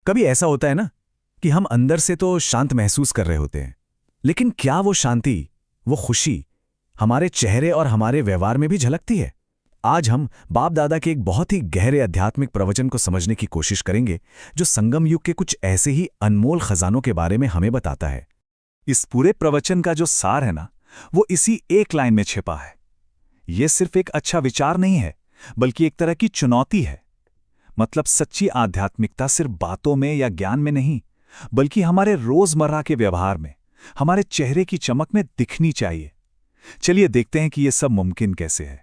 कभी ऐसा होता है ना कि हम अंदर से तो शांत महसूस कर रहे होते हैं, लेकिन क्या वो शांति, वो खुशी हमारे चेहरे और हमारे व्यवहार में भी झलकती है? आज हम बाप दादा के एक बहुत ही गहरे आध्यात्मिक प्रवचन को समझने की कोशिश करेंगे, जो संगम युग के कुछ ऐसे ही अनमोल खजानों के बारे में हमें बताता है। इस पूरे प्रवचन का जो सार है ना, वो इसी एक लाइन में छिपा है। ये सिर्फ एक अच्छा विचार नहीं है, बल्कि एक तरह की चुनौती है। मतलब सच्ची आध्यात्मिकता सिर्फ बातों में या ज्ञान में नहीं, बल्कि हमारे रोजमर्रा के व्यवहार में, हमारे चेहरे की चमक में दिखनी चाहिए। चलिए देखते हैं कि ये सब मुमकिन कैसे है।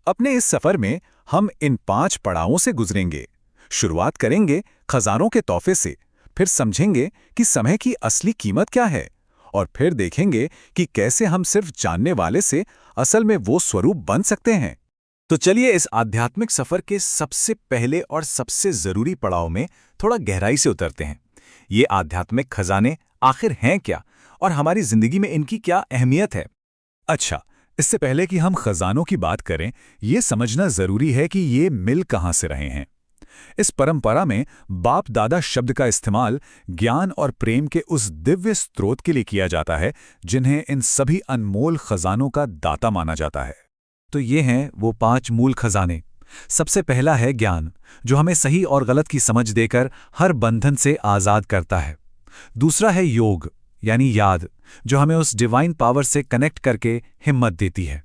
अपने इस सफर में हम इन 5 पड़ावों से गुजरेंगे। शुरुआत करेंगे खजानों के तोहफे से, फिर समझेंगे कि समय की असली कीमत क्या है, और फिर देखेंगे कि कैसे हम सिर्फ जानने वाले से असल में वो स्वरूप बन सकते हैं। तो चलिए इस आध्यात्मिक सफर के सबसे पहले और सबसे जरूरी पड़ाव में थोड़ा गहराई से उतरते हैं। ये आध्यात्मिक खजाने आखिर हैं क्या, और हमारी जिंदगी में इनकी क्या अहमियत है? अच्छा, इससे पहले कि हम खजानों की बात करें, ये समझना जरूरी है कि ये मिल कहां से रहे हैं। इस परंपरा में बाप दादा शब्द का इस्तेमाल ज्ञान और प्रेम के उस दिव्य स्रोत के लिए किया जाता है, जिन्हें इन सभी अनमोल खजानों का दाता माना जाता है। तो ये हैं वो 5 मूल खजाने। सबसे पहला है ज्ञान, जो हमें सही और गलत की समझ देकर हर बंधन से आजाद करता है। दूसरा है योग, यानी याद, जो हमें उस डिवाइन पावर से कनेक्ट करके हिम्मत देती है।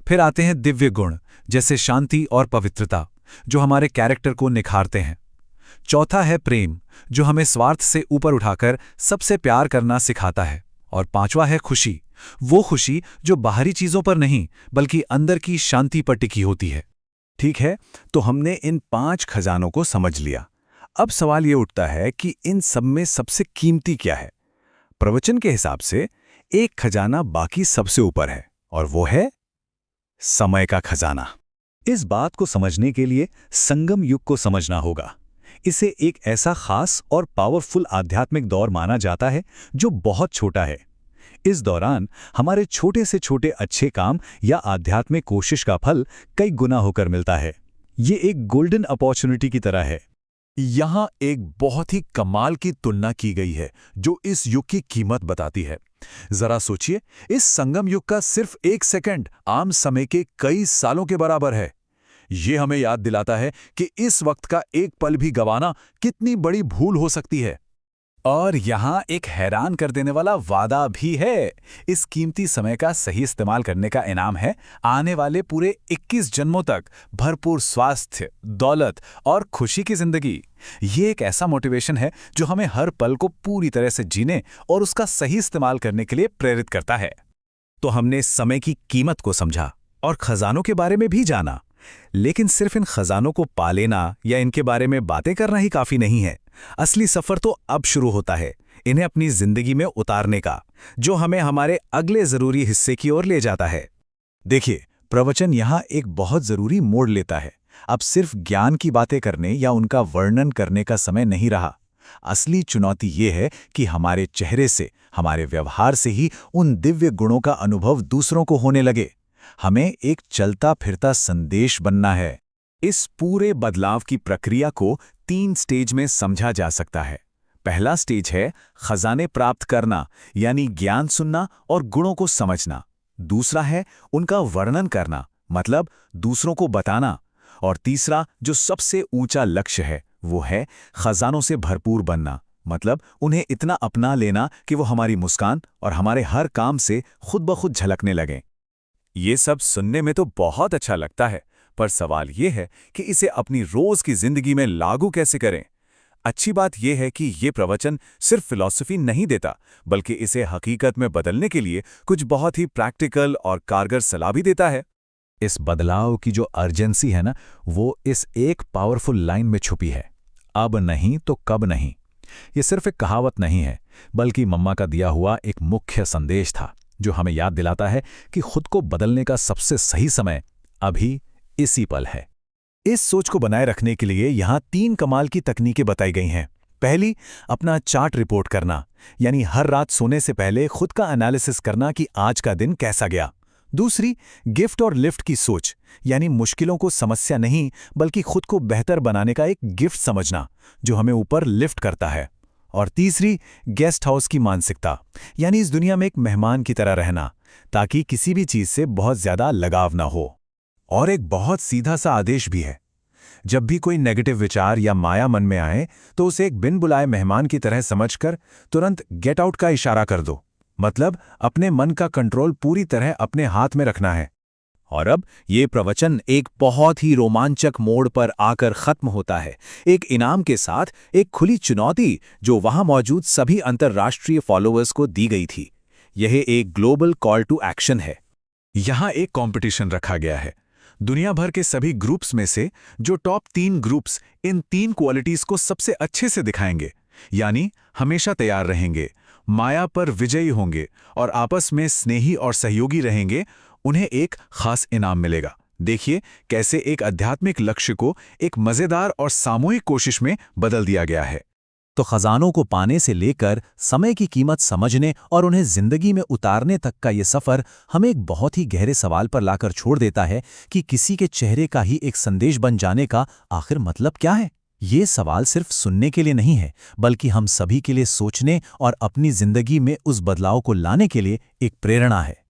फिर आते हैं दिव्य गुण, जैसे शांति और पवित्रता, जो हमारे कैरेक्टर को निखारते हैं। चौथा है प्रेम, जो हमें स्वार्थ से ऊपर उठाकर सबसे प्यार करना सिखाता है। और पांचवा है खुशी, वो खुशी जो बाहरी चीजों पर नहीं, बल्कि अंदर की शांति पर टिकी होती है। ठीक है, तो हमने इन 5 खजानों को समझ लिया। अब सवाल ये उठता है कि इन सब में सबसे कीमती क्या है? प्रवचन के हिसाब से एक खजाना बाकी सबसे ऊपर है, और वो है समय का खजाना। इस बात को समझने के लिए संगम युग को समझना होगा। इसे एक ऐसा खास और पावरफुल आध्यात्मिक दौर माना जाता है जो बहुत छोटा है। इस दौरान हमारे छोटे से छोटे अच्छे काम या आध्यात्मिक कोशिश का फल कई गुना होकर मिलता है। ये एक गोल्डन अपॉर्चुनिटी की तरह है। यहाँ एक बहुत ही कमाल की तुलना की गई है, जो इस युग की कीमत बताती है। जरा सोचिए, इस संगम युग का सिर्फ 1 सेकंड आम समय के कई सालों के बराबर है। ये हमें याद दिलाता है कि इस वक्त का एक पल भी गंवाना कितनी बड़ी भूल हो सकती है। और यहाँ एक हैरान कर देने वाला वादा भी है। इस कीमती समय का सही इस्तेमाल करने का इनाम है आने वाले पूरे 21 जन्मों तक भरपूर स्वास्थ्य, दौलत और खुशी की जिंदगी। ये एक ऐसा मोटिवेशन है जो हमें हर पल को पूरी तरह से जीने और उसका सही इस्तेमाल करने के लिए प्रेरित करता है। तो हमने समय की कीमत को समझा और खजानों के बारे में भी जाना, लेकिन सिर्फ इन खजानों को पा लेना या इनके बारे में बातें करना ही काफी नहीं है। असली सफर तो अब शुरू होता है, इन्हें अपनी जिंदगी में उतारने का, जो हमें हमारे अगले जरूरी हिस्से की ओर ले जाता है। देखिए, प्रवचन यहाँ एक बहुत जरूरी मोड़ लेता है। अब सिर्फ ज्ञान की बातें करने या उनका वर्णन करने का समय नहीं रहा। असली चुनौती ये है कि हमारे चेहरे से, हमारे व्यवहार से ही उन दिव्य गुणों का अनुभव दूसरों को होने लगे। हमें एक चलता फिरता संदेश बनना है। इस पूरे बदलाव की प्रक्रिया को 3 स्टेज में समझा जा सकता है। पहला स्टेज है खजाने प्राप्त करना, यानी ज्ञान सुनना और गुणों को समझना। दूसरा है उनका वर्णन करना, मतलब दूसरों को बताना। और तीसरा, जो सबसे ऊंचा लक्ष्य है, वो है खजानों से भरपूर बनना, मतलब उन्हें इतना अपना लेना कि वो हमारी मुस्कान और हमारे हर काम से खुद ब खुद झलकने लगें। ये सब सुनने में तो बहुत अच्छा लगता है, पर सवाल ये है कि इसे अपनी रोज की जिंदगी में लागू कैसे करें। अच्छी बात यह है कि ये प्रवचन सिर्फ फिलॉसफी नहीं देता, बल्कि इसे हकीकत में बदलने के लिए कुछ बहुत ही प्रैक्टिकल और कारगर सलाह भी देता है। इस बदलाव की जो अर्जेंसी है ना, वो इस एक पावरफुल लाइन में छुपी है, अब नहीं तो कब नहीं। ये सिर्फ एक कहावत नहीं है, बल्कि मम्मा का दिया हुआ एक मुख्य संदेश था, जो हमें याद दिलाता है कि खुद को बदलने का सबसे सही समय अभी इसी पल है। इस सोच को बनाए रखने के लिए यहाँ 3 कमाल की तकनीकें बताई गई हैं। पहली, अपना चार्ट रिपोर्ट करना, यानी हर रात सोने से पहले खुद का एनालिसिस करना कि आज का दिन कैसा गया। दूसरी, गिफ्ट और लिफ्ट की सोच, यानी मुश्किलों को समस्या नहीं बल्कि खुद को बेहतर बनाने का एक गिफ्ट समझना जो हमें ऊपर लिफ्ट करता है। और तीसरी, गेस्ट हाउस की मानसिकता, यानी इस दुनिया में एक मेहमान की तरह रहना ताकि किसी भी चीज से बहुत ज्यादा लगाव ना हो। और एक बहुत सीधा सा आदेश भी है, जब भी कोई नेगेटिव विचार या माया मन में आए तो उसे एक बिन बुलाए मेहमान की तरह समझकर तुरंत गेट आउट का इशारा कर दो। मतलब अपने मन का कंट्रोल पूरी तरह अपने हाथ में रखना है। और अब ये प्रवचन एक बहुत ही रोमांचक मोड़ पर आकर खत्म होता है, एक इनाम के साथ, एक खुली चुनौती जो वहां मौजूद सभी अंतर्राष्ट्रीय फॉलोअर्स को दी गई थी। यह एक ग्लोबल कॉल टू एक्शन है। यहां एक कंपटीशन रखा गया है। दुनिया भर के सभी ग्रुप्स में से जो टॉप 3 ग्रुप्स इन 3 क्वालिटीज को सबसे अच्छे से दिखाएंगे, यानी हमेशा तैयार रहेंगे, माया पर विजयी होंगे और आपस में स्नेही और सहयोगी रहेंगे, उन्हें एक खास इनाम मिलेगा। देखिए कैसे एक आध्यात्मिक लक्ष्य को एक मजेदार और सामूहिक कोशिश में बदल दिया गया है। तो खजानों को पाने से लेकर समय की कीमत समझने और उन्हें जिंदगी में उतारने तक का ये सफर हमें एक बहुत ही गहरे सवाल पर लाकर छोड़ देता है कि किसी के चेहरे का ही एक संदेश बन जाने का आखिर मतलब क्या है। ये सवाल सिर्फ सुनने के लिए नहीं है, बल्कि हम सभी के लिए सोचने और अपनी जिंदगी में उस बदलाव को लाने के लिए एक प्रेरणा है।